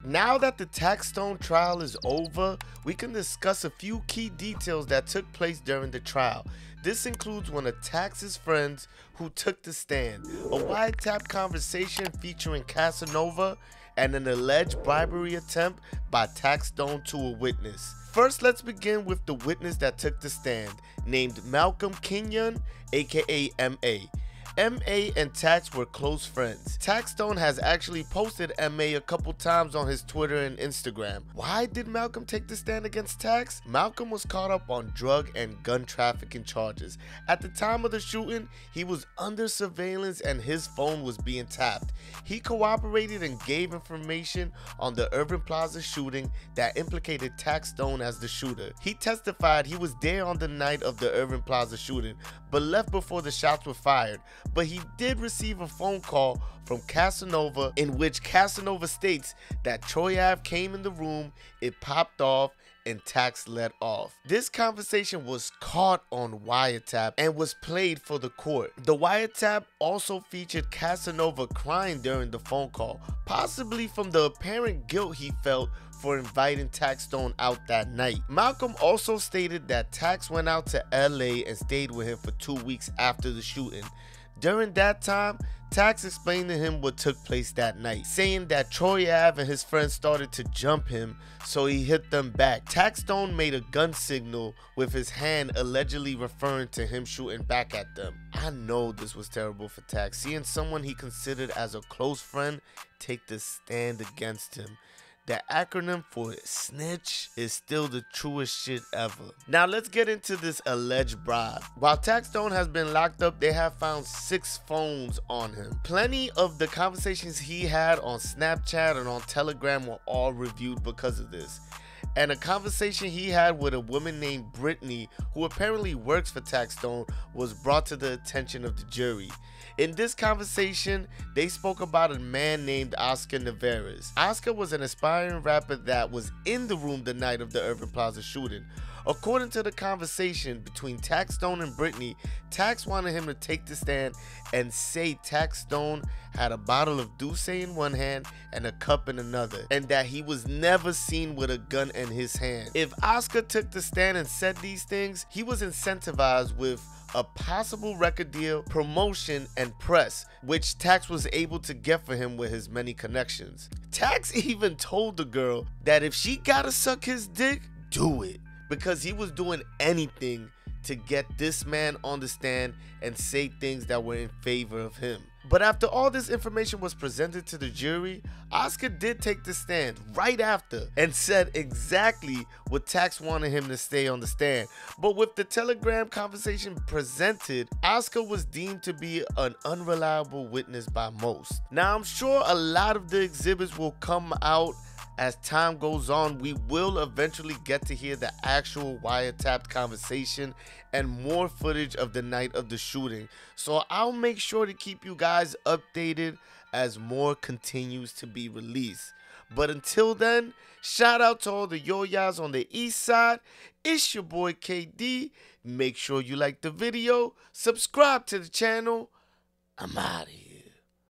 Now that the Taxstone trial is over, we can discuss a few key details that took place during the trial. This includes one of Tax's friends who took the stand, a wiretap conversation featuring Casanova, and an alleged bribery attempt by Taxstone to a witness. First, let's begin with the witness that took the stand, named Malcolm Kenyon, aka M.A. M.A. and Tax were close friends. Taxstone has actually posted M.A. a couple times on his Twitter and Instagram. Why did Malcolm take the stand against Tax? Malcolm was caught up on drug and gun trafficking charges. At the time of the shooting, he was under surveillance and his phone was being tapped. He cooperated and gave information on the Irving Plaza shooting that implicated Taxstone as the shooter. He testified he was there on the night of the Irving Plaza shooting, but left before the shots were fired. But he did receive a phone call from Casanova in which Casanova states that Troy Ave came in the room, it popped off, and Tax let off. This conversation was caught on wiretap and was played for the court. The wiretap also featured Casanova crying during the phone call, possibly from the apparent guilt he felt for inviting Taxstone out that night. Malcolm also stated that Tax went out to LA and stayed with him for 2 weeks after the shooting. During that time, Tax explained to him what took place that night, saying that Troy Ave and his friends started to jump him, so he hit them back. Taxstone made a gun signal with his hand, allegedly referring to him shooting back at them. I know this was terrible for Tax, seeing someone he considered as a close friend take the stand against him. The acronym for snitch is still the truest shit ever. Now let's get into this alleged bribe. While Taxstone has been locked up, they have found 6 phones on him. Plenty of the conversations he had on Snapchat and on Telegram were all reviewed because of this. And a conversation he had with a woman named Brittany, who apparently works for Taxstone, was brought to the attention of the jury. In this conversation, they spoke about a man named Oscar Navarez. Oscar was an aspiring rapper that was in the room the night of the Irving Plaza shooting. According to the conversation between Taxstone and Brittany, Tax wanted him to take the stand and say Taxstone had a bottle of Douce in one hand and a cup in another, and that he was never seen with a gun in his hand. If Oscar took the stand and said these things, he was incentivized with a possible record deal, promotion, and press, which Tax was able to get for him with his many connections. Tax even told the girl that if she gotta suck his dick, do it, because he was doing anything to get this man on the stand and say things that were in favor of him. But after all this information was presented to the jury, Oscar did take the stand right after and said exactly what Tax wanted him to say on the stand. But with the Telegram conversation presented, Oscar was deemed to be an unreliable witness by most. Now, I'm sure a lot of the exhibits will come out as time goes on. We will eventually get to hear the actual wiretapped conversation and more footage of the night of the shooting. So I'll make sure to keep you guys updated as more continues to be released. But until then, shout out to all the yo-yas on the east side. It's your boy KD. Make sure you like the video, subscribe to the channel. I'm out of here.